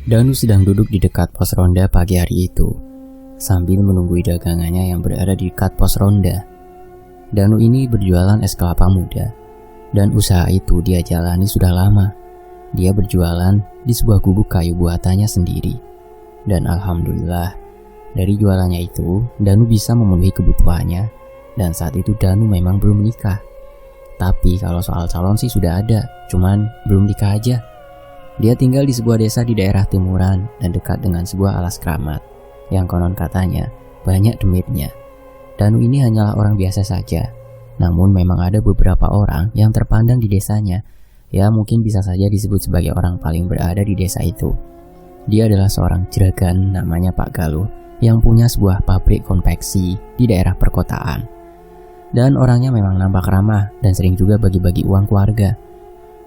Danu sedang duduk di dekat pos ronda pagi hari itu, sambil menunggu dagangannya yang berada di dekat pos ronda. Danu ini berjualan es kelapa muda, dan usaha itu dia jalani sudah lama. Dia berjualan di sebuah gubuk kayu buatannya sendiri. Dan alhamdulillah, dari jualannya itu, Danu bisa memenuhi kebutuhannya. Dan saat itu Danu memang belum menikah. Tapi kalau soal calon sih sudah ada, cuman belum nikah aja. Dia tinggal di sebuah desa di daerah timuran dan dekat dengan sebuah alas keramat yang konon katanya banyak demitnya. Danu ini hanyalah orang biasa saja, namun memang ada beberapa orang yang terpandang di desanya. Ya mungkin bisa saja disebut sebagai orang paling berada di desa itu. Dia adalah seorang juragan namanya Pak Galuh yang punya sebuah pabrik konveksi di daerah perkotaan. Dan orangnya memang nampak ramah dan sering juga bagi-bagi uang keluarga.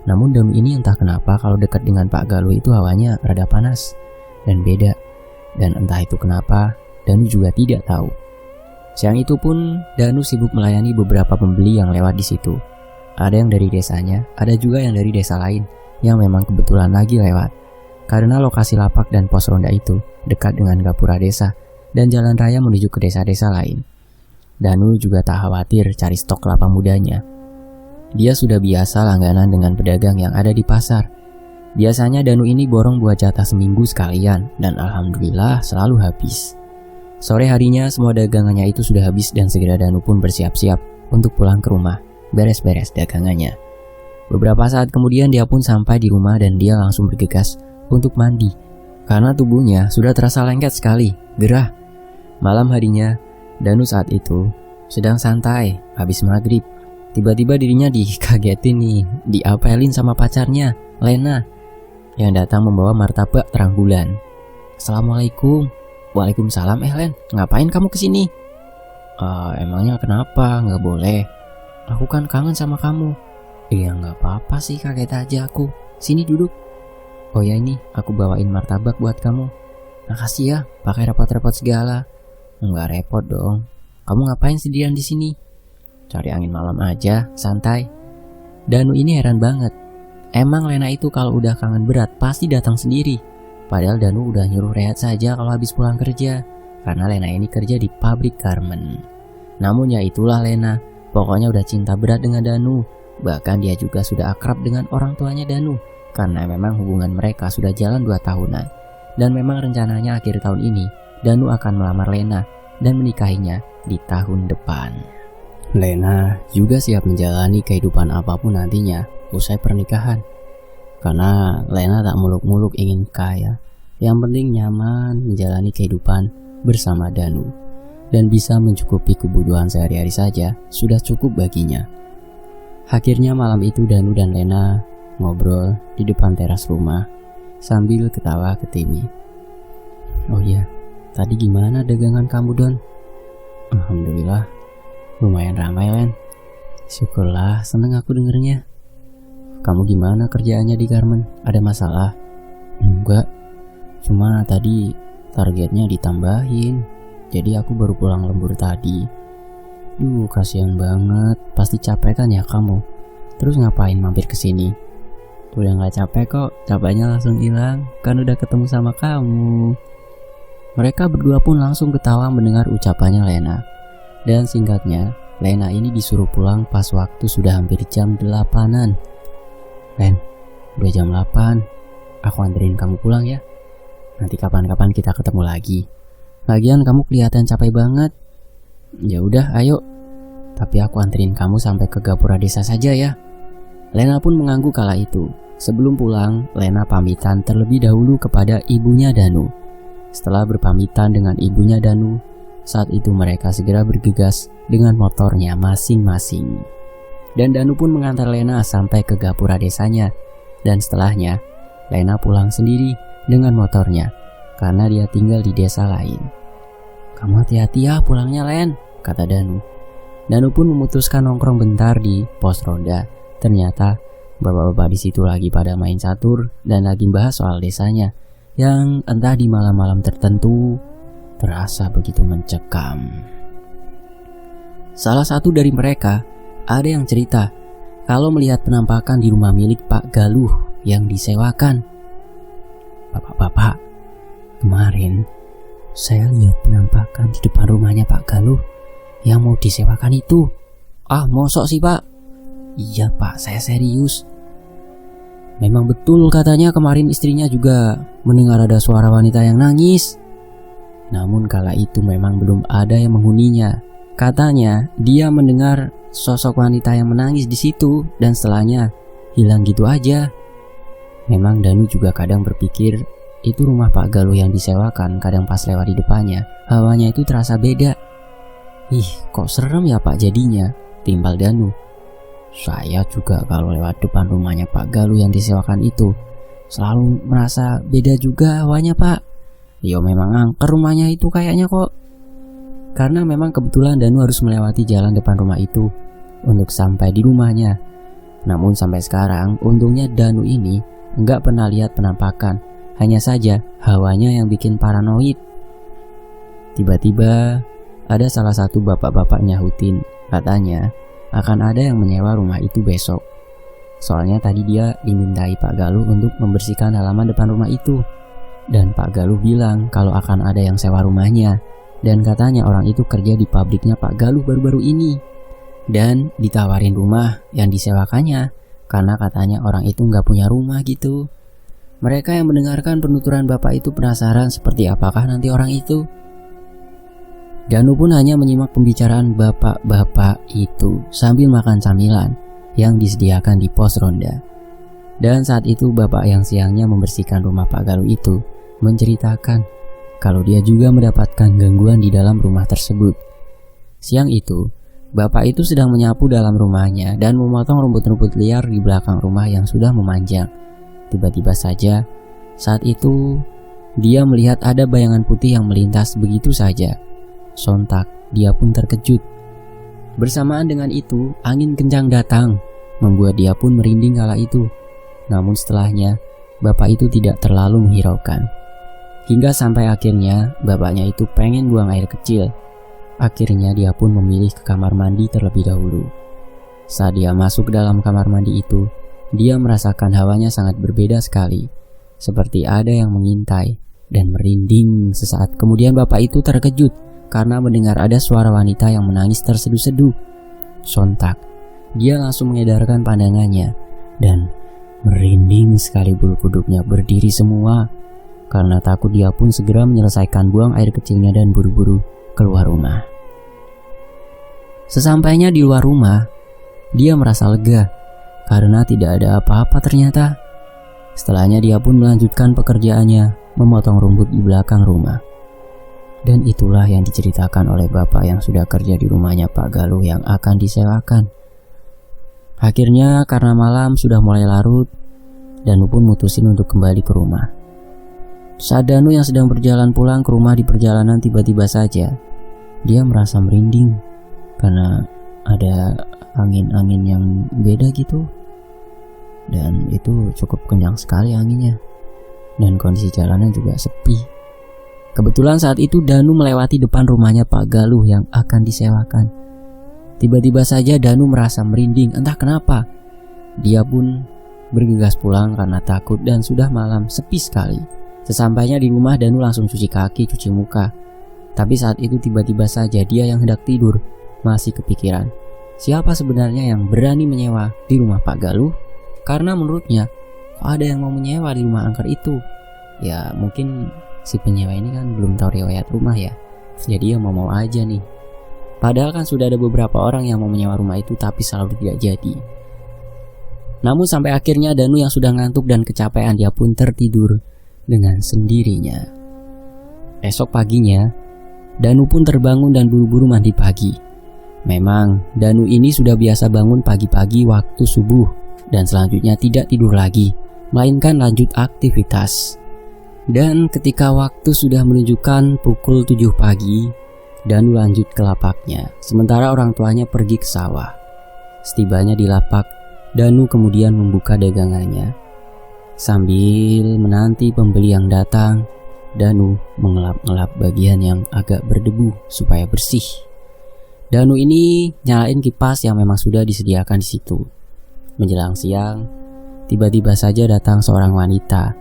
Namun Danu ini entah kenapa kalau dekat dengan Pak Galuh itu hawanya rada panas dan beda. Dan entah itu kenapa, Danu juga tidak tahu. Siang itu pun Danu sibuk melayani beberapa pembeli yang lewat di situ. Ada yang dari desanya, ada juga yang dari desa lain yang memang kebetulan lagi lewat. Karena lokasi lapak dan pos ronda itu dekat dengan gapura desa dan jalan raya menuju ke desa-desa lain. Danu juga tak khawatir cari stok kelapa mudanya. Dia sudah biasa langganan dengan pedagang yang ada di pasar. Biasanya Danu ini borong buat jatah seminggu sekalian dan alhamdulillah selalu habis. Sore harinya semua dagangannya itu sudah habis dan segera Danu pun bersiap-siap untuk pulang ke rumah, beres-beres dagangannya. Beberapa saat kemudian dia pun sampai di rumah dan dia langsung bergegas untuk mandi. Karena tubuhnya sudah terasa lengket sekali, gerah. Malam harinya, Danu saat itu sedang santai habis maghrib. Tiba-tiba dirinya dikagetin nih, diapelin sama pacarnya, Lena, yang datang membawa martabak terang bulan. Assalamualaikum. Waalaikumsalam. Len, ngapain kamu kesini? Emangnya kenapa? Nggak boleh. Aku kan kangen sama kamu. Iya nggak apa-apa sih, kaget aja aku. Sini duduk. Oh ya ini, aku bawain martabak buat kamu. Makasih ya, pakai repot-repot segala. Nggak repot dong. Kamu ngapain sendirian di sini? Cari angin malam aja, santai. Danu ini heran banget. Emang Lena itu kalau udah kangen berat pasti datang sendiri. Padahal Danu udah nyuruh rehat saja kalau habis pulang kerja. Karena Lena ini kerja di pabrik garmen. Namun ya itulah Lena, pokoknya udah cinta berat dengan Danu. Bahkan dia juga sudah akrab dengan orang tuanya Danu. Karena memang hubungan mereka sudah jalan 2 tahunan. Dan memang rencananya akhir tahun ini Danu akan melamar Lena dan menikahinya di tahun depan. Lena juga siap menjalani kehidupan apapun nantinya usai pernikahan. Karena Lena tak muluk-muluk ingin kaya. Yang penting nyaman menjalani kehidupan bersama Danu. Dan bisa mencukupi kebutuhan sehari-hari saja sudah cukup baginya. Akhirnya malam itu Danu dan Lena ngobrol di depan teras rumah sambil ketawa ketimi. Oh ya, tadi gimana dagangan kamu Don? Alhamdulillah, lumayan ramai Len. Syukurlah, seneng aku dengernya. Kamu gimana kerjaannya di garmen? Ada masalah? Enggak, cuma tadi targetnya ditambahin. Jadi aku baru pulang lembur tadi. Kasihan banget. Pasti capek kan ya kamu? Terus ngapain mampir ke sini? Udah gak capek kok, capeknya langsung hilang. Kan udah ketemu sama kamu. Mereka berdua pun langsung ketawa mendengar ucapannya Lena. Dan singkatnya, Lena ini disuruh pulang pas waktu sudah hampir jam 8-an. Len, udah jam 8. Aku anterin kamu pulang ya. Nanti kapan-kapan kita ketemu lagi. Lagian kamu kelihatan capek banget. Ya udah, ayo. Tapi aku anterin kamu sampai ke gapura desa saja ya. Lena pun mengangguk kala itu. Sebelum pulang, Lena pamitan terlebih dahulu kepada ibunya Danu. Setelah berpamitan dengan ibunya Danu, saat itu mereka segera bergegas dengan motornya masing-masing. Dan Danu pun mengantar Lena sampai ke gapura desanya. Dan setelahnya, Lena pulang sendiri dengan motornya karena dia tinggal di desa lain. Kamu hati-hati ya pulangnya Len, kata Danu. Danu pun memutuskan nongkrong bentar di pos ronda. Ternyata bapak-bapak di situ lagi pada main catur dan lagi bahas soal desanya yang entah di malam-malam tertentu terasa begitu mencekam. Salah satu dari mereka ada yang cerita kalau melihat penampakan di rumah milik Pak Galuh yang disewakan. "Bapak-bapak, kemarin saya lihat penampakan di depan rumahnya Pak Galuh yang mau disewakan itu." "Ah, mosok sih Pak?" "Iya Pak, saya serius. Memang betul katanya kemarin istrinya juga mendengar ada suara wanita yang nangis. Namun kala itu memang belum ada yang menghuninya. Katanya dia mendengar sosok wanita yang menangis di situ dan setelahnya hilang gitu aja." Memang Danu juga kadang berpikir itu rumah Pak Galuh yang disewakan. Kadang pas lewat di depannya, hawanya itu terasa beda. "Ih, kok serem ya Pak jadinya," timbal Danu. "Saya juga kalau lewat depan rumahnya Pak Galuh yang disewakan itu selalu merasa beda juga hawanya Pak. Ya memang angker rumahnya itu kayaknya kok." Karena memang kebetulan Danu harus melewati jalan depan rumah itu untuk sampai di rumahnya. Namun sampai sekarang untungnya Danu ini enggak pernah lihat penampakan. Hanya saja hawanya yang bikin paranoid. Tiba-tiba ada salah satu bapak-bapak nyahutin, katanya akan ada yang menyewa rumah itu besok. Soalnya tadi dia dimintai Pak Galuh untuk membersihkan halaman depan rumah itu. Dan Pak Galuh bilang kalau akan ada yang sewa rumahnya. Dan katanya orang itu kerja di pabriknya Pak Galuh baru-baru ini. Dan ditawarin rumah yang disewakannya karena katanya orang itu nggak punya rumah gitu. Mereka yang mendengarkan penuturan bapak itu penasaran seperti apakah nanti orang itu. Danu pun hanya menyimak pembicaraan bapak-bapak itu sambil makan camilan yang disediakan di pos ronda. Dan saat itu bapak yang siangnya membersihkan rumah Pak Galuh itu menceritakan kalau dia juga mendapatkan gangguan di dalam rumah tersebut. Siang itu, bapak itu sedang menyapu dalam rumahnya dan memotong rumput-rumput liar di belakang rumah yang sudah memanjang. Tiba-tiba saja, saat itu dia melihat ada bayangan putih yang melintas begitu saja. Sontak, dia pun terkejut. Bersamaan dengan itu, angin kencang datang, membuat dia pun merinding kala itu. Namun setelahnya, bapak itu tidak terlalu menghiraukan. Hingga sampai akhirnya, bapaknya itu pengen buang air kecil. Akhirnya dia pun memilih ke kamar mandi terlebih dahulu. Saat dia masuk ke dalam kamar mandi itu, dia merasakan hawanya sangat berbeda sekali. Seperti ada yang mengintai dan merinding sesaat. Kemudian bapak itu terkejut karena mendengar ada suara wanita yang menangis terseduh-seduh. Sontak, dia langsung mengedarkan pandangannya dan merinding sekali, bulu kuduknya berdiri semua. Karena takut, dia pun segera menyelesaikan buang air kecilnya dan buru-buru keluar rumah. Sesampainya di luar rumah, dia merasa lega karena tidak ada apa-apa ternyata. Setelahnya dia pun melanjutkan pekerjaannya, memotong rumput di belakang rumah. Dan itulah yang diceritakan oleh bapak yang sudah kerja di rumahnya Pak Galuh yang akan disewakan. Akhirnya karena malam sudah mulai larut, Danu pun mutusin untuk kembali ke rumah. Saat Danu yang sedang berjalan pulang ke rumah di perjalanan, tiba-tiba saja dia merasa merinding karena ada angin-angin yang beda gitu. Dan itu cukup kencang sekali anginnya. Dan kondisi jalanan juga sepi. Kebetulan saat itu Danu melewati depan rumahnya Pak Galuh yang akan disewakan. Tiba-tiba saja Danu merasa merinding, entah kenapa. Dia pun bergegas pulang karena takut dan sudah malam, sepi sekali. Sesampainya di rumah, Danu langsung cuci kaki, cuci muka. Tapi saat itu tiba-tiba saja dia yang hendak tidur masih kepikiran, siapa sebenarnya yang berani menyewa di rumah Pak Galuh? Karena menurutnya, kok ada yang mau menyewa di rumah angker itu? Ya mungkin si penyewa ini kan belum tahu riwayat rumah ya. Jadi ya mau-mau aja nih. Padahal kan sudah ada beberapa orang yang mau menyewa rumah itu tapi selalu tidak jadi. Namun sampai akhirnya Danu yang sudah ngantuk dan kecapean, dia pun tertidur dengan sendirinya. Esok paginya, Danu pun terbangun dan buru-buru mandi pagi. Memang Danu ini sudah biasa bangun pagi-pagi waktu subuh dan selanjutnya tidak tidur lagi, melainkan lanjut aktivitas. Dan ketika waktu sudah menunjukkan pukul 7 pagi, Danu lanjut ke lapaknya, sementara orang tuanya pergi ke sawah. Setibanya di lapak, Danu kemudian membuka dagangannya. Sambil menanti pembeli yang datang, Danu mengelap-ngelap bagian yang agak berdebu supaya bersih. Danu ini nyalain kipas yang memang sudah disediakan di situ. Menjelang siang, tiba-tiba saja datang seorang wanita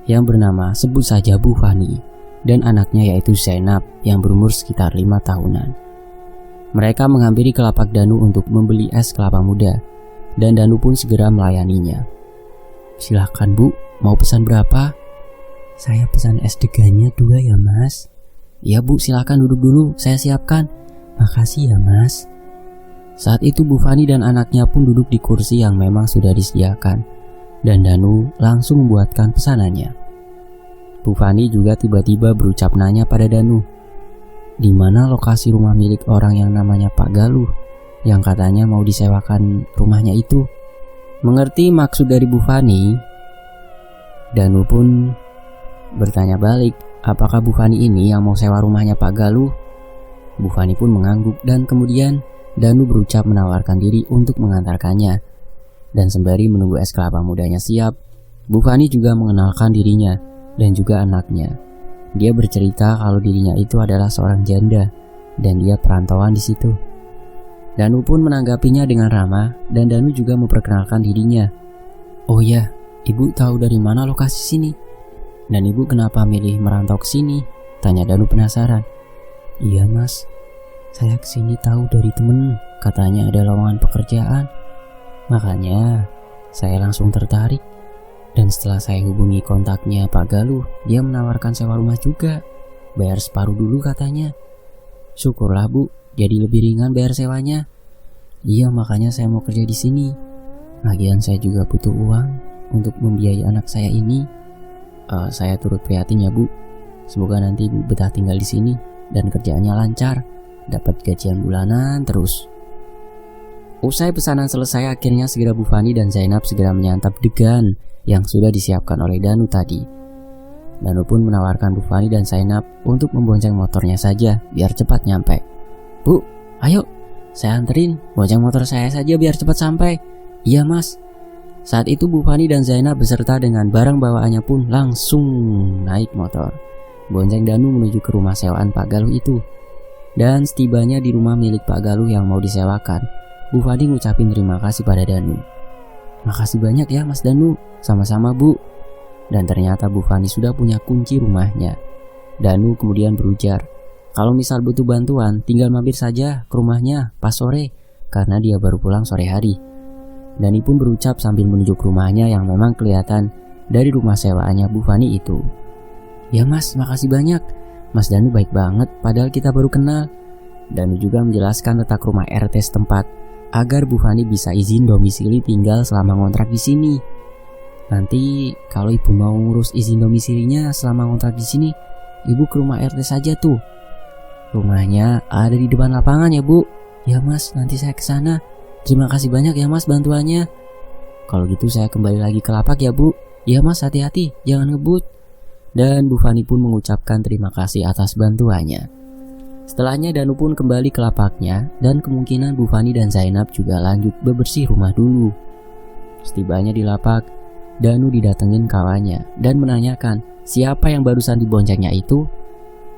yang bernama sebut saja Bu Fani dan anaknya yaitu Zainab yang berumur sekitar 5 tahunan. Mereka menghampiri ke lapak Danu untuk membeli es kelapa muda dan Danu pun segera melayaninya. "Silakan Bu, mau pesan berapa?" "Saya pesan es degannya 2 ya Mas." "Ya Bu, silakan duduk dulu, saya siapkan." "Makasih ya Mas." Saat itu Bu Fani dan anaknya pun duduk di kursi yang memang sudah disediakan dan Danu langsung membuatkan pesanannya. Bu Fani juga tiba-tiba berucap nanya pada Danu, "Di mana lokasi rumah milik orang yang namanya Pak Galuh yang katanya mau disewakan rumahnya itu?" Mengerti maksud dari Bu Fani, Danu pun bertanya balik, apakah Bu Fani ini yang mau sewa rumahnya Pak Galuh? Bu Fani pun mengangguk dan kemudian Danu berucap menawarkan diri untuk mengantarkannya. Dan sembari menunggu es kelapa mudanya siap, Bu Fani juga mengenalkan dirinya dan juga anaknya. Dia bercerita kalau dirinya itu adalah seorang janda dan dia perantauan di situ. Danu pun menanggapinya dengan ramah dan Danu juga memperkenalkan dirinya. "Oh ya, Ibu tahu dari mana lokasi sini? Dan Ibu kenapa milih merantau ke sini?" tanya Danu penasaran. "Iya Mas, saya kesini tahu dari temen, katanya ada lowongan pekerjaan. Makanya saya langsung tertarik. Dan setelah saya hubungi kontaknya Pak Galuh, dia menawarkan sewa rumah juga. Bayar separuh dulu katanya. Syukurlah Bu, jadi lebih ringan bayar sewanya. Iya, makanya saya mau kerja di sini. Lagian saya juga butuh uang untuk membiayai anak saya ini. Saya turut prihatin ya Bu. Semoga nanti Bu betah tinggal di sini dan kerjaannya lancar, dapat gajian bulanan terus." Usai pesanan selesai, akhirnya segera Bu Fani dan Zainab segera menyantap degan yang sudah disiapkan oleh Danu tadi. Danu pun menawarkan Bu Fani dan Zainab untuk membonceng motornya saja biar cepat nyampe. "Bu, ayo, saya anterin, bonceng motor saya saja biar cepat sampai." "Iya Mas." Saat itu Bu Fani dan Zainab beserta dengan barang bawaannya pun langsung naik motor, bonceng Danu menuju ke rumah sewaan Pak Galuh itu. Dan setibanya di rumah milik Pak Galuh yang mau disewakan, Bu Fani ngucapin terima kasih pada Danu. "Makasih banyak ya Mas Danu." "Sama-sama Bu." Dan ternyata Bu Fani sudah punya kunci rumahnya. Danu kemudian berujar, kalau misal butuh bantuan tinggal mampir saja ke rumahnya pas sore, karena dia baru pulang sore hari. Dani pun berucap sambil menuju ke rumahnya yang memang kelihatan dari rumah sewaannya Bu Fani itu. "Ya Mas, makasih banyak. Mas Danu baik banget, padahal kita baru kenal." Danu juga menjelaskan letak rumah RT setempat agar Bu Fani bisa izin domisili tinggal selama ngontrak di sini. "Nanti kalau Ibu mau ngurus izin domisilinya selama ngontrak di sini, Ibu ke rumah RT saja tuh. Rumahnya ada di depan lapangan ya Bu." "Ya Mas, nanti saya ke sana. Terima kasih banyak ya Mas bantuannya." "Kalau gitu saya kembali lagi ke lapak ya Bu." "Ya Mas, hati-hati, jangan ngebut." Dan Bu Fani pun mengucapkan terima kasih atas bantuannya. Setelahnya Danu pun kembali ke lapaknya dan kemungkinan Bu Fani dan Zainab juga lanjut bebersih rumah dulu. Setibanya di lapak, Danu didatengin kawannya dan menanyakan siapa yang barusan diboncengnya itu.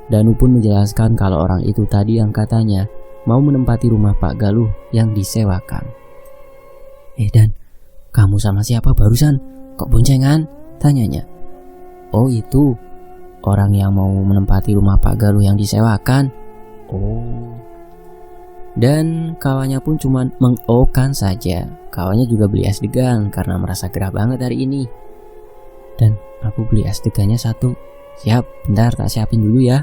Danu pun menjelaskan kalau orang itu tadi yang katanya mau menempati rumah Pak Galuh yang disewakan. Dan kamu sama siapa barusan? Kok boncengan?" tanyanya. "Oh itu, orang yang mau menempati rumah Pak Galuh yang disewakan." "Oh." Dan kawannya pun cuma mengokan saja. Kawannya juga beli es degan karena merasa gerah banget hari ini. "Dan aku beli es degannya 1. "Siap, bentar tak siapin dulu ya."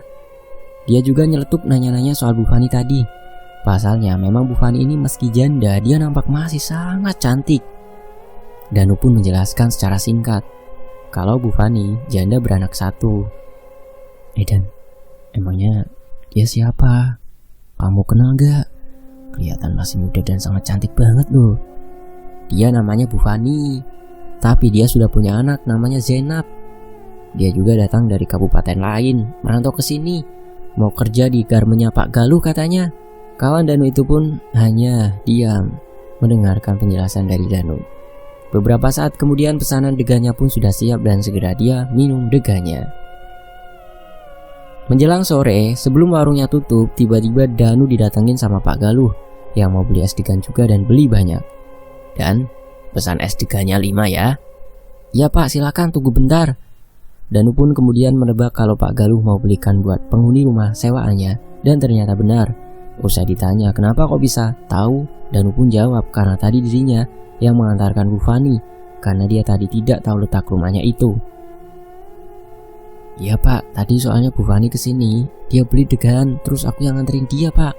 Dia juga nyeletuk nanya-nanya soal Bu Fani tadi. Pasalnya memang Bu Fani ini meski janda, dia nampak masih sangat cantik. Danu pun menjelaskan secara singkat kalau Bu Fani janda beranak 1. Dan emangnya dia siapa? Kamu kenal gak? Kelihatan masih muda dan sangat cantik banget loh." "Dia namanya Bu Fani, tapi dia sudah punya anak namanya Zainab. Dia juga datang dari kabupaten lain, merantau ke sini, mau kerja di garmennya Pak Galuh katanya." Kawan Danu itu pun hanya diam mendengarkan penjelasan dari Danu. Beberapa saat kemudian pesanan degannya pun sudah siap dan segera dia minum degannya. Menjelang sore, sebelum warungnya tutup, tiba-tiba Danu didatengin sama Pak Galuh yang mau beli es degan juga dan beli banyak. "Dan pesan es degannya 5 ya." "Ya Pak, silakan tunggu bentar." Danu pun kemudian menebak kalau Pak Galuh mau belikan buat penghuni rumah sewaannya, dan ternyata benar. Usai ditanya kenapa kok bisa tahu, Danu pun jawab karena tadi dirinya yang mengantarkan Bu Fani, karena dia tadi tidak tahu letak rumahnya itu. Iya Pak, tadi soalnya Bu Fani kesini, dia beli degan, terus aku yang nganterin dia Pak.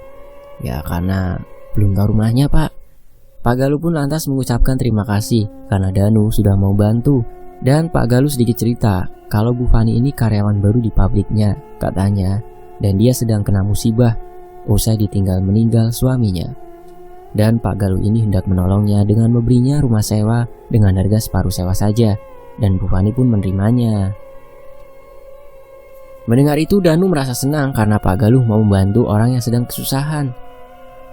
Ya karena belum tahu rumahnya Pak. Pak Galuh pun lantas mengucapkan terima kasih karena Danu sudah mau bantu. Dan Pak Galuh sedikit cerita kalau Bu Fani ini karyawan baru di pabriknya katanya, dan dia sedang kena musibah usai ditinggal meninggal suaminya. Dan Pak Galuh ini hendak menolongnya dengan memberinya rumah sewa dengan harga separuh sewa saja, dan Bu Fani pun menerimanya. Mendengar itu Danu merasa senang karena Pak Galuh mau membantu orang yang sedang kesusahan.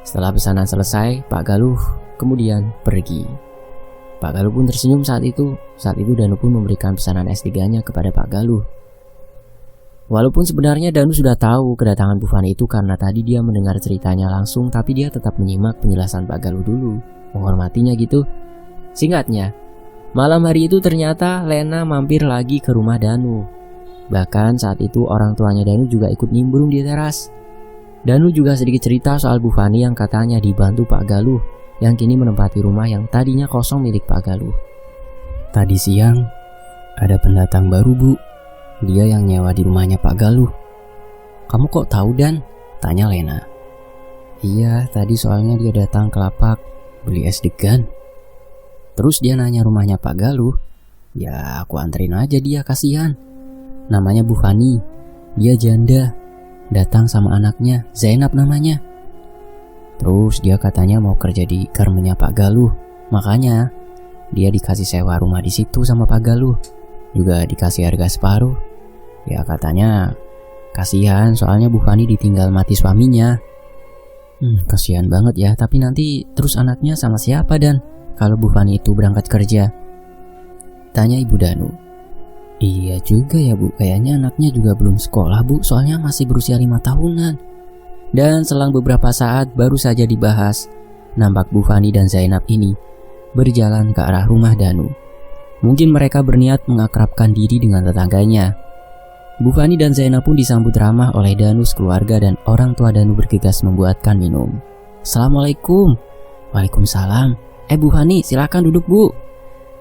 Setelah pesanan selesai, Pak Galuh kemudian pergi. Pak Galuh pun tersenyum saat itu. Saat itu Danu pun memberikan pesanan S3-nya kepada Pak Galuh. Walaupun sebenarnya Danu sudah tahu kedatangan Bu Fani itu karena tadi dia mendengar ceritanya langsung, tapi dia tetap menyimak penjelasan Pak Galuh dulu, menghormatinya gitu. Singkatnya, malam hari itu ternyata Lena mampir lagi ke rumah Danu. Bahkan saat itu orang tuanya Danu juga ikut nimbrung di teras. Danu juga sedikit cerita soal Bu Fani yang katanya dibantu Pak Galuh, yang kini menempati rumah yang tadinya kosong milik Pak Galuh. Tadi siang ada pendatang baru Bu, dia yang nyewa di rumahnya Pak Galuh. Kamu kok tahu Dan? Tanya Lena. Iya, tadi soalnya dia datang ke lapak beli es degan. Terus dia nanya rumahnya Pak Galuh. Ya aku anterin aja dia, kasihan. Namanya Bu Fani, dia janda, datang sama anaknya, Zainab namanya. Terus dia katanya mau kerja di garmennya Pak Galuh, makanya dia dikasih sewa rumah di situ sama Pak Galuh, juga dikasih harga separuh. Ya katanya kasihan soalnya Bu Fani ditinggal mati suaminya. Kasihan banget ya, tapi nanti terus anaknya sama siapa Dan kalau Bu Fani itu berangkat kerja? Tanya Ibu Danu. Iya juga ya Bu, kayaknya anaknya juga belum sekolah Bu, soalnya masih berusia 5 tahunan. Dan selang beberapa saat baru saja dibahas, nampak Bu Fani dan Zainab ini berjalan ke arah rumah Danu. Mungkin mereka berniat mengakrabkan diri dengan tetangganya. Bu Fani dan Zainab pun disambut ramah oleh Danu sekeluarga dan orang tua Danu bergegas membuatkan minum. Assalamualaikum. Waalaikumsalam. Bu Fani silakan duduk Bu.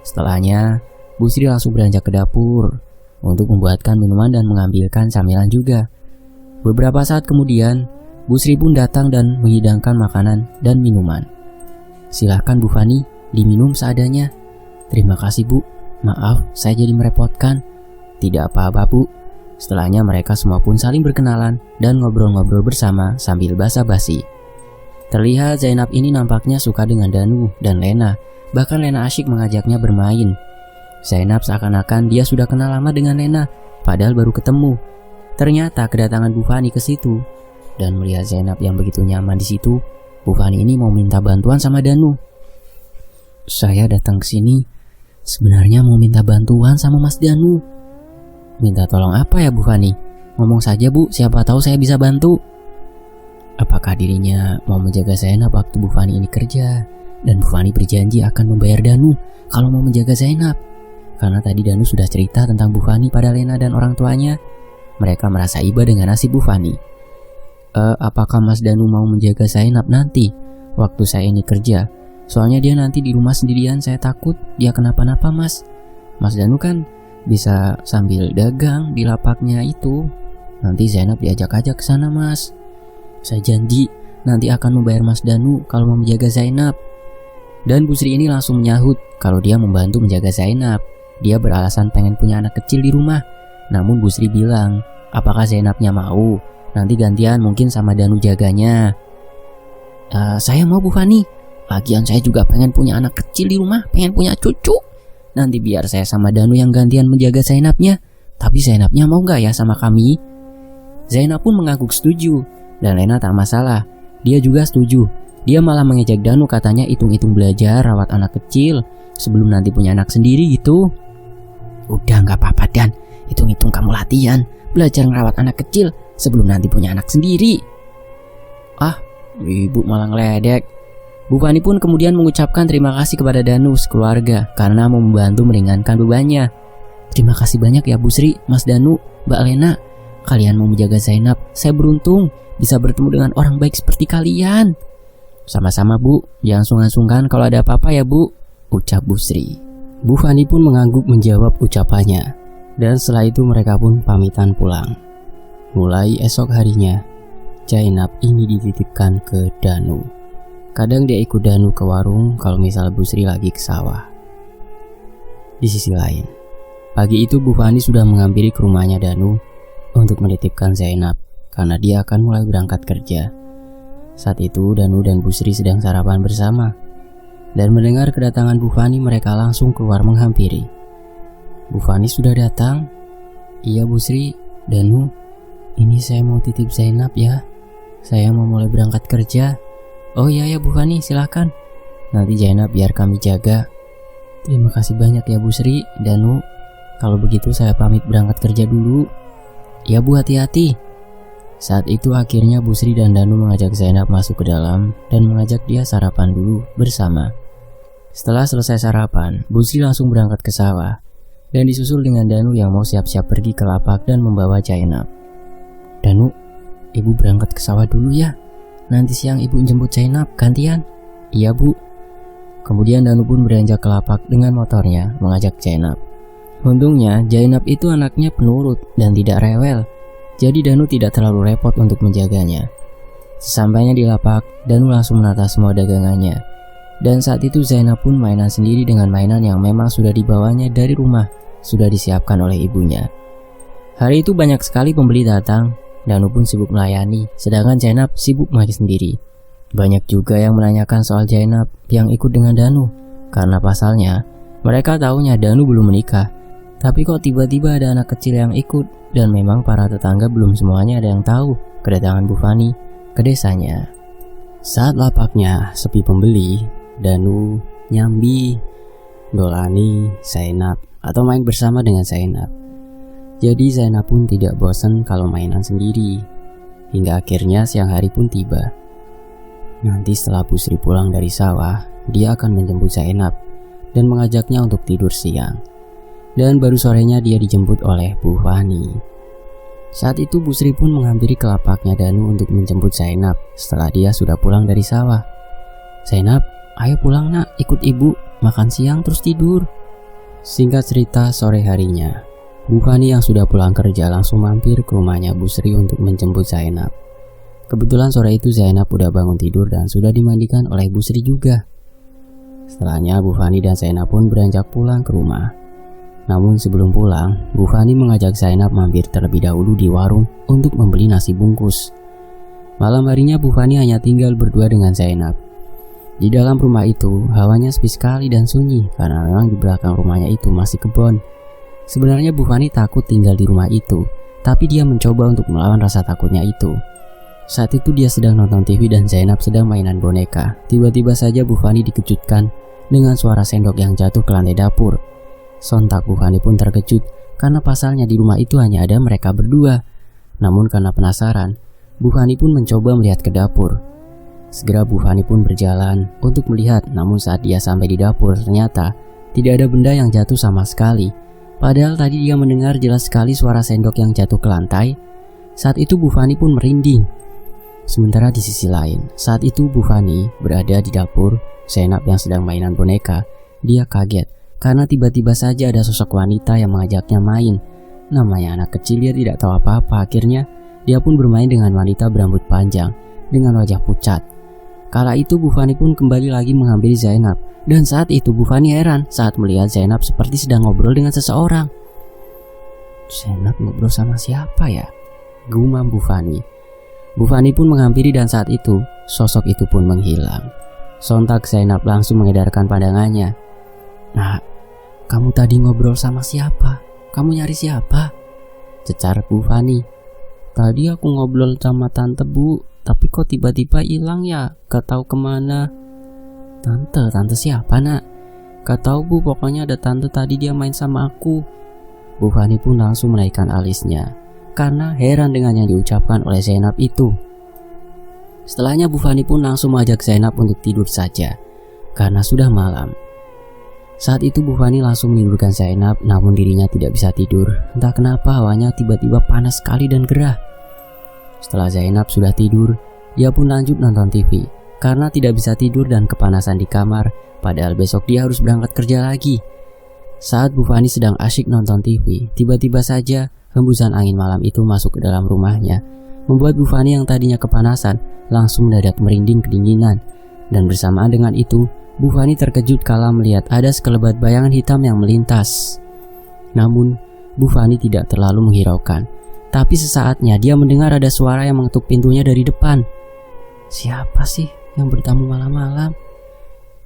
Setelahnya Bu Sri langsung beranjak ke dapur untuk membuatkan minuman dan mengambilkan camilan juga. Beberapa saat kemudian Bu Sri pun datang dan menghidangkan makanan dan minuman. Silahkan Bu Fani, diminum seadanya. Terima kasih Bu, maaf saya jadi merepotkan. Tidak apa-apa Bu. Setelahnya mereka semua pun saling berkenalan dan ngobrol-ngobrol bersama sambil basa-basi. Terlihat Zainab ini nampaknya suka dengan Danu dan Lena, bahkan Lena asyik mengajaknya bermain. Zainab seakan-akan dia sudah kenal lama dengan Lena, padahal baru ketemu. Ternyata kedatangan Bu Fani ke situ. Dan melihat Zainab yang begitu nyaman di situ, Bu Fani ini mau minta bantuan sama Danu. Saya datang ke sini sebenarnya mau minta bantuan sama Mas Danu. Minta tolong apa ya Bu Fani? Ngomong saja Bu, siapa tahu saya bisa bantu. Apakah dirinya mau menjaga Zainab waktu Bu Fani ini kerja? Dan Bu Fani berjanji akan membayar Danu kalau mau menjaga Zainab. Karena tadi Danu sudah cerita tentang Bu Fani pada Lena dan orang tuanya. Mereka merasa iba dengan nasib Bu Fani. Apakah Mas Danu mau menjaga Zainab nanti waktu saya ini kerja? Soalnya dia nanti di rumah sendirian, saya takut dia kenapa-napa Mas. Mas Danu kan bisa sambil dagang di lapaknya itu. Nanti Zainab diajak-ajak ke sana Mas. Saya janji nanti akan membayar Mas Danu kalau mau menjaga Zainab. Dan Bu Sri ini langsung menyahut kalau dia membantu menjaga Zainab. Dia beralasan pengen punya anak kecil di rumah. Namun Bu Sri bilang, apakah Zainabnya mau? Nanti gantian mungkin sama Danu jaganya. Saya mau Bu Fani. Lagian saya juga pengen punya anak kecil di rumah, pengen punya cucu. Nanti biar saya sama Danu yang gantian menjaga Zainabnya. Tapi Zainabnya mau gak ya sama kami? Zainab pun mengangguk setuju. Dan Lena tak masalah, dia juga setuju. Dia malah mengejek Danu, katanya hitung-hitung belajar rawat anak kecil sebelum nanti punya anak sendiri gitu. Udah gak apa-apa Dan, hitung-hitung kamu latihan belajar ngerawat anak kecil sebelum nanti punya anak sendiri. Ibu malah ngeledek. Bu Fani pun kemudian mengucapkan terima kasih kepada Danu sekeluarga karena mau membantu meringankan bebannya. Terima kasih banyak ya Bu Sri, Mas Danu, Mbak Lena. Kalian mau menjaga Zainab. Saya beruntung bisa bertemu dengan orang baik seperti kalian. Sama-sama Bu, jangan sungkan-sungkan kalau ada apa-apa ya Bu, ucap Bu Sri. Bu Fani pun mengangguk menjawab ucapannya. Dan setelah itu mereka pun pamitan pulang. Mulai esok harinya, Zainab ini dititipkan ke Danu. Kadang dia ikut Danu ke warung kalau misal Bu Sri lagi ke sawah. Di sisi lain, pagi itu Bu Fani sudah menghampiri ke rumahnya Danu untuk menitipkan Zainab karena dia akan mulai berangkat kerja. Saat itu Danu dan Bu Sri sedang sarapan bersama. Dan mendengar kedatangan Bu Fani, mereka langsung keluar menghampiri. Bu Fani sudah datang? Iya Bu Sri, Danu, ini saya mau titip Zainab ya. Saya mau mulai berangkat kerja. Oh iya ya Bu Fani, silakan. Nanti Zainab biar kami jaga. Terima kasih banyak ya Bu Sri, Danu. Kalau begitu saya pamit berangkat kerja dulu. Ya Bu, hati-hati. Saat itu akhirnya Bu Sri dan Danu mengajak Zainab masuk ke dalam dan mengajak dia sarapan dulu bersama. Setelah selesai sarapan, Bu Sri langsung berangkat ke sawah dan disusul dengan Danu yang mau siap-siap pergi ke lapak dan membawa Zainab. Danu, Ibu berangkat ke sawah dulu ya. Nanti siang Ibu jemput Zainab gantian. Iya Bu. Kemudian Danu pun beranjak ke lapak dengan motornya mengajak Zainab. Untungnya Zainab itu anaknya penurut dan tidak rewel. Jadi Danu tidak terlalu repot untuk menjaganya. Sesampainya di lapak, Danu langsung menata semua dagangannya. Dan saat itu Zainab pun mainan sendiri dengan mainan yang memang sudah dibawanya dari rumah, sudah disiapkan oleh ibunya. Hari itu banyak sekali pembeli datang. Danu pun sibuk melayani, sedangkan Zainab sibuk main sendiri. Banyak juga yang menanyakan soal Zainab yang ikut dengan Danu, karena pasalnya mereka tahunya Danu belum menikah. Tapi kok tiba-tiba ada anak kecil yang ikut, dan memang para tetangga belum semuanya ada yang tahu kedatangan Bu Fani ke desanya. Saat lapaknya sepi pembeli, Danu, Nyambi, Dolani, Zainab, atau main bersama dengan Zainab. Jadi Zainab pun tidak bosan kalau mainan sendiri. Hingga akhirnya siang hari pun tiba. Nanti setelah Bu Sri pulang dari sawah, dia akan menjemput Zainab dan mengajaknya untuk tidur siang. Dan baru sorenya dia dijemput oleh Bu Fani. Saat itu Bu Sri pun menghampiri ke lapaknya Danu untuk menjemput Zainab setelah dia sudah pulang dari sawah. Zainab, ayo pulang nak, ikut ibu, makan siang terus tidur. Singkat cerita, sore harinya Bu Fani yang sudah pulang kerja langsung mampir ke rumahnya Bu Sri untuk menjemput Zainab. Kebetulan sore itu Zainab udah bangun tidur dan sudah dimandikan oleh Bu Sri juga. Setelahnya Bu Fani dan Zainab pun beranjak pulang ke rumah. Namun sebelum pulang, Bu Fani mengajak Zainab mampir terlebih dahulu di warung untuk membeli nasi bungkus. Malam harinya Bu Fani hanya tinggal berdua dengan Zainab. Di dalam rumah itu hawanya sepi sekali dan sunyi karena memang di belakang rumahnya itu masih kebun. Sebenarnya Bu Fani takut tinggal di rumah itu, tapi dia mencoba untuk melawan rasa takutnya itu. Saat itu dia sedang nonton TV dan Zainab sedang mainan boneka. Tiba-tiba saja Bu Fani dikejutkan dengan suara sendok yang jatuh ke lantai dapur. Sontak Bu Fani pun terkejut karena pasalnya di rumah itu hanya ada mereka berdua. Namun karena penasaran, Bu Fani pun mencoba melihat ke dapur. Segera Bu Fani pun berjalan untuk melihat, namun saat dia sampai di dapur ternyata tidak ada benda yang jatuh sama sekali. Padahal tadi dia mendengar jelas sekali suara sendok yang jatuh ke lantai. Saat itu Bu Fani pun merinding. Sementara di sisi lain, saat itu Bu Fani berada di dapur, Zainab yang sedang mainan boneka. Dia kaget karena tiba-tiba saja ada sosok wanita yang mengajaknya main. Namanya anak kecil, dia tidak tahu apa-apa. Akhirnya dia pun bermain dengan wanita berambut panjang dengan wajah pucat. Kala itu Bu Fani pun kembali lagi menghampiri Zainab. Dan saat itu Bu Fani heran saat melihat Zainab seperti sedang ngobrol dengan seseorang. Zainab ngobrol sama siapa ya? Gumam Bu Fani. Bu Fani pun menghampiri dan saat itu sosok itu pun menghilang. Sontak Zainab langsung mengedarkan pandangannya. Nah, kamu tadi ngobrol sama siapa? Kamu nyari siapa? Cecar Bu Fani. Tadi aku ngobrol sama tante Bu, tapi kok tiba-tiba hilang ya? Gak tahu kemana. Tante siapa nak? Gak tahu Bu, pokoknya ada tante tadi dia main sama aku. Bu Fani pun langsung menaikkan alisnya karena heran dengan yang diucapkan oleh Zainab itu. Setelahnya Bu Fani pun langsung mengajak Zainab untuk tidur saja karena sudah malam. Saat itu Bu Fani langsung menidurkan Zainab, namun dirinya tidak bisa tidur. Entah kenapa hawanya tiba-tiba panas sekali dan gerah. Setelah Zainab sudah tidur, ia pun lanjut nonton TV. Karena tidak bisa tidur dan kepanasan di kamar, padahal besok dia harus berangkat kerja lagi. Saat Bu Fani sedang asyik nonton TV, tiba-tiba saja hembusan angin malam itu masuk ke dalam rumahnya, membuat Bu Fani yang tadinya kepanasan langsung mendadak merinding kedinginan. Dan bersamaan dengan itu, Bu Fani terkejut kala melihat ada sekelebat bayangan hitam yang melintas. Namun, Bu Fani tidak terlalu menghiraukan. Tapi sesaatnya dia mendengar ada suara yang mengetuk pintunya dari depan. Siapa sih yang bertamu malam-malam?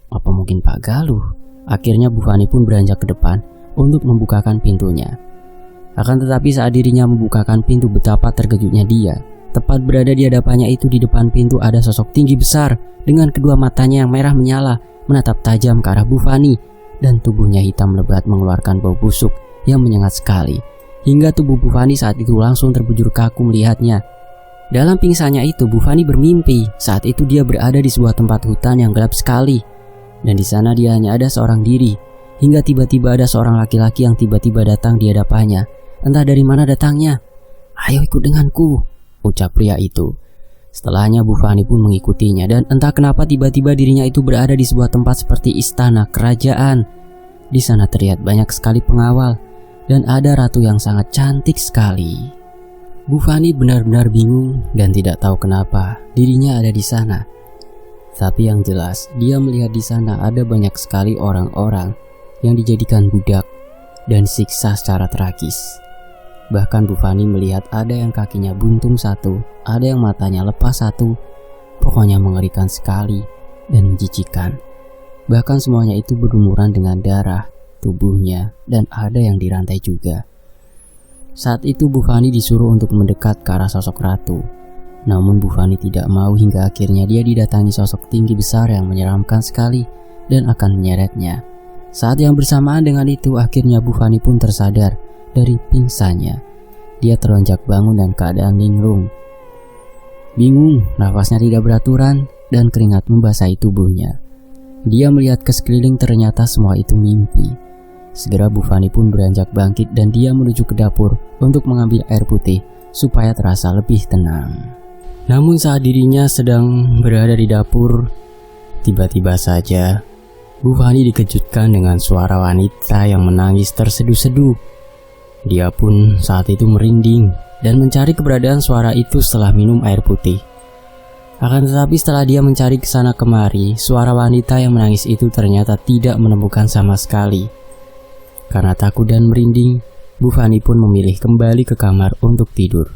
Apa mungkin Pak Galuh? Akhirnya Bu Fani pun beranjak ke depan untuk membukakan pintunya. Akan tetapi saat dirinya membukakan pintu, betapa terkejutnya dia. Tepat berada di hadapannya itu, di depan pintu ada sosok tinggi besar dengan kedua matanya yang merah menyala menatap tajam ke arah Bu Fani, dan tubuhnya hitam lebat mengeluarkan bau busuk yang menyengat sekali, hingga tubuh Bu Fani saat itu langsung terbujur kaku melihatnya. Dalam pingsannya itu, Bu Fani bermimpi saat itu dia berada di sebuah tempat hutan yang gelap sekali, dan di sana dia hanya ada seorang diri, hingga tiba-tiba ada seorang laki-laki yang tiba-tiba datang di hadapannya. Entah dari mana datangnya. "Ayo ikut denganku," ucap pria itu. Setelahnya Bu Fani pun mengikutinya, dan entah kenapa tiba-tiba dirinya itu berada di sebuah tempat seperti istana kerajaan. Di sana terlihat banyak sekali pengawal dan ada ratu yang sangat cantik sekali. Bu Fani benar-benar bingung dan tidak tahu kenapa dirinya ada di sana. Tapi yang jelas dia melihat di sana ada banyak sekali orang-orang yang dijadikan budak dan disiksa secara tragis. Bahkan Bu Fani melihat ada yang kakinya buntung satu, ada yang matanya lepas satu. Pokoknya mengerikan sekali dan menjijikan. Bahkan semuanya itu berlumuran dengan darah tubuhnya, dan ada yang dirantai juga. Saat itu Bu Fani disuruh untuk mendekat ke arah sosok ratu. Namun Bu Fani tidak mau, hingga akhirnya dia didatangi sosok tinggi besar yang menyeramkan sekali dan akan menyeretnya. Saat yang bersamaan dengan itu, akhirnya Bu Fani pun tersadar dari pingsannya. Dia teronjak bangun dan keadaan linglung. Bingung, nafasnya tidak beraturan dan keringat membasahi tubuhnya. Dia melihat ke sekeliling, ternyata semua itu mimpi. Segera Bu Fani pun beranjak bangkit dan dia menuju ke dapur untuk mengambil air putih supaya terasa lebih tenang. Namun saat dirinya sedang berada di dapur, tiba-tiba saja Bu Fani dikejutkan dengan suara wanita yang menangis terseduh-seduh. Dia pun saat itu merinding dan mencari keberadaan suara itu setelah minum air putih. Akan tetapi setelah dia mencari kesana kemari, suara wanita yang menangis itu ternyata tidak menemukan sama sekali. Karena takut dan merinding, Bu Fani pun memilih kembali ke kamar untuk tidur.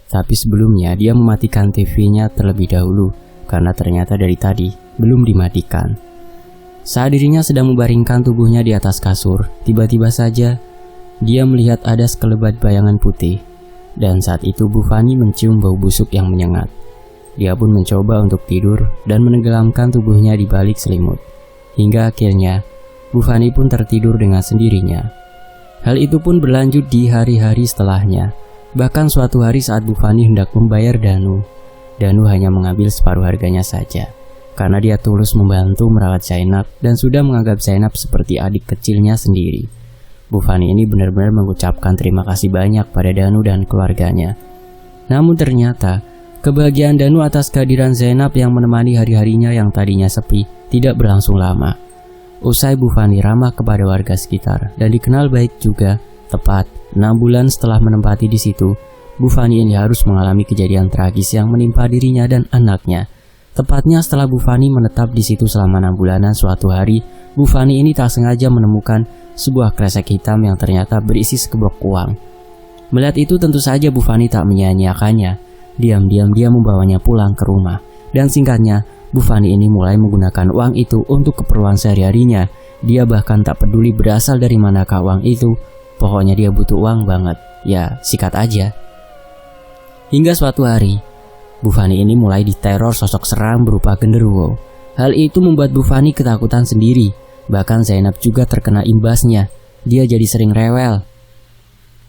Tapi sebelumnya dia mematikan TV-nya terlebih dahulu, karena ternyata dari tadi belum dimatikan. Saat dirinya sedang membaringkan tubuhnya di atas kasur, tiba-tiba saja dia melihat ada sekelebat bayangan putih. Dan saat itu Bu Fani mencium bau busuk yang menyengat. Dia pun mencoba untuk tidur dan menenggelamkan tubuhnya di balik selimut. Hingga akhirnya Bu Fani pun tertidur dengan sendirinya. Hal itu pun berlanjut di hari-hari setelahnya. Bahkan suatu hari saat Bu Fani hendak membayar Danu hanya mengambil separuh harganya saja, karena dia tulus membantu merawat Zainab dan sudah menganggap Zainab seperti adik kecilnya sendiri. Bu Fani ini benar-benar mengucapkan terima kasih banyak pada Danu dan keluarganya. Namun ternyata kebahagiaan Danu atas kehadiran Zainab yang menemani hari-harinya yang tadinya sepi tidak berlangsung lama. Usai Bu Fani ramah kepada warga sekitar dan dikenal baik juga, tepat 6 bulan setelah menempati di situ, Bu Fani ini harus mengalami kejadian tragis yang menimpa dirinya dan anaknya. Tepatnya setelah Bu Fani menetap di situ selama 6 bulanan, suatu hari Bu Fani ini tak sengaja menemukan sebuah kresek hitam yang ternyata berisi sekeblok uang. Melihat itu tentu saja Bu Fani tak menyia-nyiakannya. Diam-diam dia membawanya pulang ke rumah. Dan singkatnya, Bu Fani ini mulai menggunakan uang itu untuk keperluan sehari-harinya. Dia bahkan tak peduli berasal dari manakah uang itu. Pokoknya dia butuh uang banget. Ya, sikat aja. Hingga suatu hari, Bu Fani ini mulai diteror sosok seram berupa genderuwo. Hal itu membuat Bu Fani ketakutan sendiri. Bahkan Zainab juga terkena imbasnya. Dia jadi sering rewel.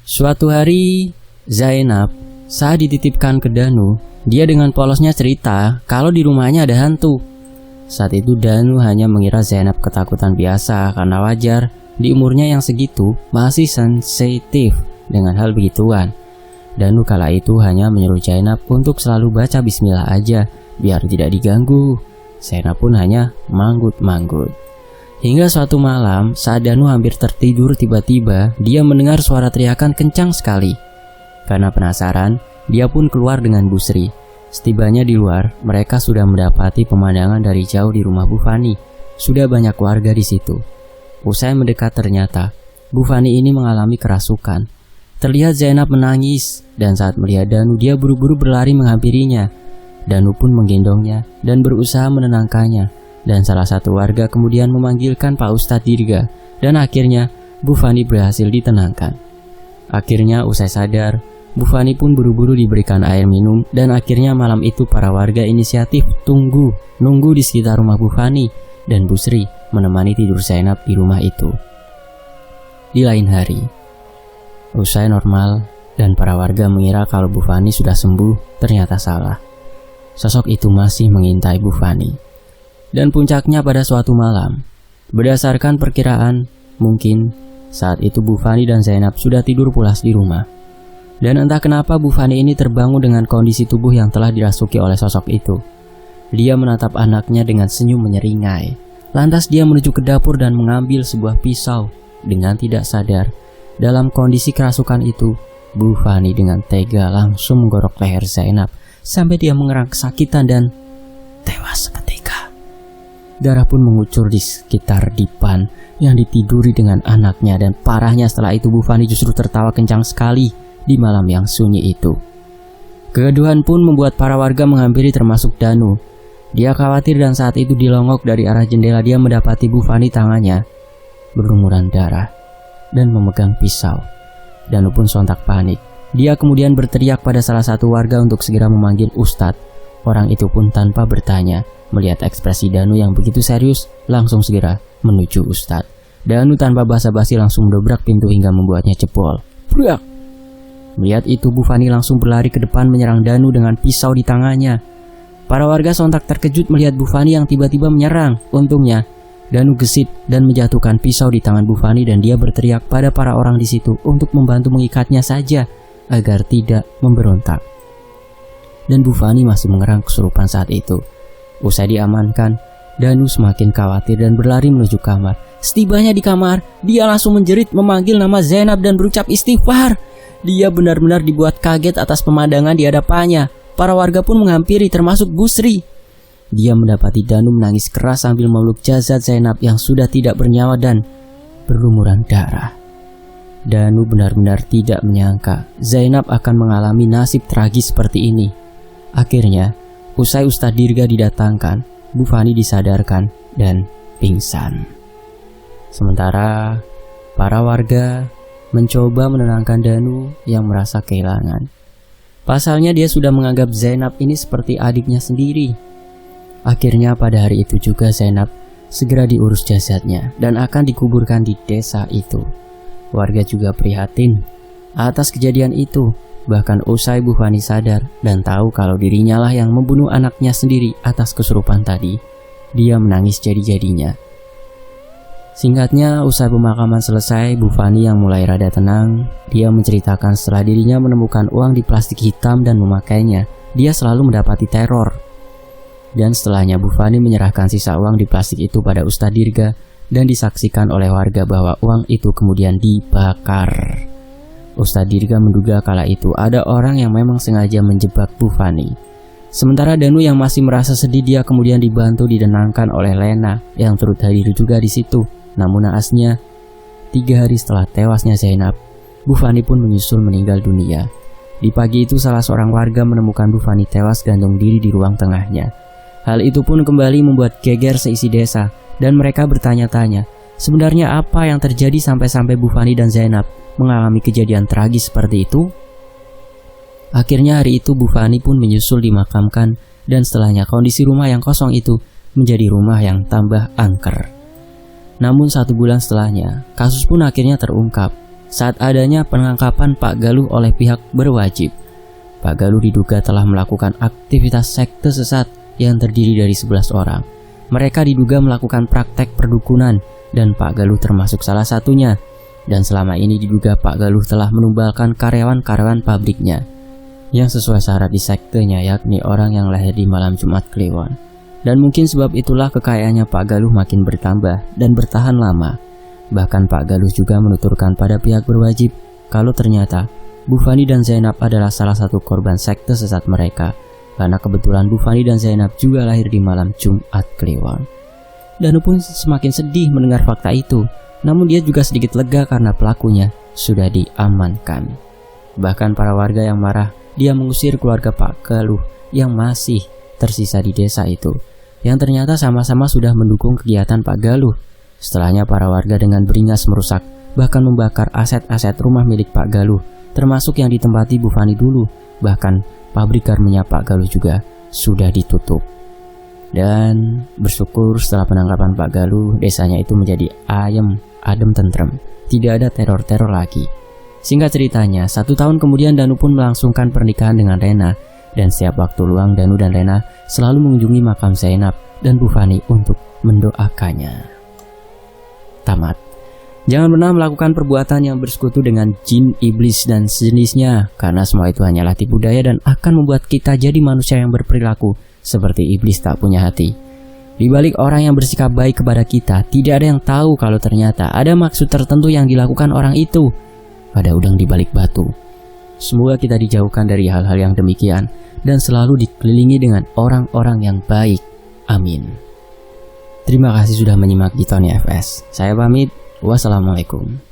Suatu hari, Zainab saat dititipkan ke Danu, dia dengan polosnya cerita kalau di rumahnya ada hantu. Saat itu Danu hanya mengira Zainab ketakutan biasa karena wajar di umurnya yang segitu masih sensitif dengan hal begituan. Danu kala itu hanya menyuruh Zainab untuk selalu baca bismillah aja biar tidak diganggu. Zainab pun hanya manggut-manggut. Hingga suatu malam saat Danu hampir tertidur, tiba-tiba dia mendengar suara teriakan kencang sekali. Karena penasaran, dia pun keluar dengan Bu Sri. Setibanya di luar, mereka sudah mendapati pemandangan dari jauh di rumah Bu Fani. Sudah banyak warga di situ. Usai mendekat ternyata, Bu Fani ini mengalami kerasukan. Terlihat Zainab menangis, dan saat melihat Danu dia buru-buru berlari menghampirinya. Danu pun menggendongnya dan berusaha menenangkannya. Dan salah satu warga kemudian memanggilkan Pak Ustadz Dirga, dan akhirnya Bu Fani berhasil ditenangkan. Akhirnya usai sadar, Bu Fani pun buru-buru diberikan air minum, dan akhirnya malam itu para warga inisiatif nunggu di sekitar rumah Bu Fani, dan Bu Sri menemani tidur Zainab di rumah itu. Di lain hari, usai normal dan para warga mengira kalau Bu Fani sudah sembuh, ternyata salah. Sosok itu masih mengintai Bu Fani. Dan puncaknya pada suatu malam, berdasarkan perkiraan, mungkin saat itu Bu Fani dan Zainab sudah tidur pulas di rumah. Dan entah kenapa Bu Fani ini terbangun dengan kondisi tubuh yang telah dirasuki oleh sosok itu. Dia menatap anaknya dengan senyum menyeringai. Lantas dia menuju ke dapur dan mengambil sebuah pisau. Dengan tidak sadar, dalam kondisi kerasukan itu, Bu Fani dengan tega langsung menggorok leher Zainab sampai dia mengerang kesakitan dan tewas seketika. Darah pun mengucur di sekitar dipan yang ditiduri dengan anaknya, dan parahnya setelah itu Bu Fani justru tertawa kencang sekali di malam yang sunyi itu. Kegaduhan pun membuat para warga menghampiri termasuk Danu. Dia khawatir dan saat itu dilongok dari arah jendela dia mendapati Bu Fani tangannya berlumuran darah dan memegang pisau. Danu pun sontak panik. Dia kemudian berteriak pada salah satu warga untuk segera memanggil Ustadz. Orang itu pun tanpa bertanya, melihat ekspresi Danu yang begitu serius, langsung segera menuju Ustadz. Danu tanpa basa-basi langsung mendobrak pintu hingga membuatnya jebol. Brak! Melihat itu Bu Fani langsung berlari ke depan menyerang Danu dengan pisau di tangannya. Para warga sontak terkejut melihat Bu Fani yang tiba-tiba menyerang. Untungnya Danu gesit dan menjatuhkan pisau di tangan Bu Fani, dan dia berteriak pada para orang di situ untuk membantu mengikatnya saja agar tidak memberontak. Dan Bu Fani masih mengerang kesurupan saat itu. Usai diamankan, Danu semakin khawatir dan berlari menuju kamar. Setibanya di kamar, dia langsung menjerit memanggil nama Zainab dan berucap istighfar. Dia benar-benar dibuat kaget atas pemandangan di hadapannya. Para warga pun menghampiri termasuk Bu Sri. Dia mendapati Danu menangis keras sambil memeluk jasad Zainab yang sudah tidak bernyawa dan berlumuran darah. Danu benar-benar tidak menyangka Zainab akan mengalami nasib tragis seperti ini. Akhirnya, usai Ustadz Dirga didatangkan, Bu Fani disadarkan dan pingsan. Sementara para warga mencoba menenangkan Danu yang merasa kehilangan. Pasalnya dia sudah menganggap Zainab ini seperti adiknya sendiri. Akhirnya pada hari itu juga Zainab segera diurus jasadnya dan akan dikuburkan di desa itu. Warga juga prihatin atas kejadian itu. Bahkan usai Bu Fani sadar dan tahu kalau dirinya lah yang membunuh anaknya sendiri atas kesurupan tadi, dia menangis jadi-jadinya. Singkatnya, usai pemakaman selesai, Bu Fani yang mulai rada tenang, dia menceritakan setelah dirinya menemukan uang di plastik hitam dan memakainya, dia selalu mendapati teror. Dan setelahnya Bu Fani menyerahkan sisa uang di plastik itu pada Ustadz Dirga dan disaksikan oleh warga bahwa uang itu kemudian dibakar. Ustadz Dirga menduga kala itu ada orang yang memang sengaja menjebak Bu Fani. Sementara Danu yang masih merasa sedih, dia kemudian dibantu ditenangkan oleh Lena yang turut hadir juga di situ. Namun naasnya, 3 hari setelah tewasnya Zainab, Bu Fani pun menyusul meninggal dunia. Di pagi itu salah seorang warga menemukan Bu Fani tewas gantung diri di ruang tengahnya. Hal itu pun kembali membuat geger seisi desa dan mereka bertanya-tanya, sebenarnya apa yang terjadi sampai-sampai Bu Fani dan Zainab mengalami kejadian tragis seperti itu? Akhirnya hari itu Bu Fani pun menyusul dimakamkan dan setelahnya kondisi rumah yang kosong itu menjadi rumah yang tambah angker. Namun 1 bulan setelahnya, kasus pun akhirnya terungkap saat adanya penangkapan Pak Galuh oleh pihak berwajib. Pak Galuh diduga telah melakukan aktivitas sekte sesat yang terdiri dari 11 orang. Mereka diduga melakukan praktek perdukunan dan Pak Galuh termasuk salah satunya. Dan selama ini diduga Pak Galuh telah menumbalkan karyawan-karyawan pabriknya yang sesuai syarat di sektenya, yakni orang yang lahir di malam Jumat Kliwon. Dan mungkin sebab itulah kekayaannya Pak Galuh makin bertambah dan bertahan lama. Bahkan Pak Galuh juga menuturkan pada pihak berwajib kalau ternyata Bu Fani dan Zainab adalah salah satu korban sekte sesat mereka, karena kebetulan Bu Fani dan Zainab juga lahir di malam Jumat Kliwon. Danu pun semakin sedih mendengar fakta itu, namun dia juga sedikit lega karena pelakunya sudah diamankan. Bahkan para warga yang marah, dia mengusir keluarga Pak Galuh yang masih tersisa di desa itu, yang ternyata sama-sama sudah mendukung kegiatan Pak Galuh. Setelahnya para warga dengan beringas merusak, bahkan membakar aset-aset rumah milik Pak Galuh, termasuk yang ditempati Bu Fani dulu. Bahkan pabrik garmennya Pak Galuh juga sudah ditutup. Dan bersyukur setelah penangkapan Pak Galuh, desanya itu menjadi adem tentrem, tidak ada teror-teror lagi. Singkat ceritanya, 1 tahun kemudian Danu pun melangsungkan pernikahan dengan Rena, dan setiap waktu luang Danu dan Rena selalu mengunjungi makam Zainab dan Bu Fani untuk mendoakannya. Tamat. Jangan pernah melakukan perbuatan yang bersekutu dengan jin, iblis, dan sejenisnya, karena semua itu hanyalah tipu daya dan akan membuat kita jadi manusia yang berperilaku seperti iblis tak punya hati. Di balik orang yang bersikap baik kepada kita, tidak ada yang tahu kalau ternyata ada maksud tertentu yang dilakukan orang itu. Ada udang di balik batu. Semoga kita dijauhkan dari hal-hal yang demikian dan selalu dikelilingi dengan orang-orang yang baik. Amin. Terima kasih sudah menyimak Gitoni FS. Saya pamit. Wassalamualaikum.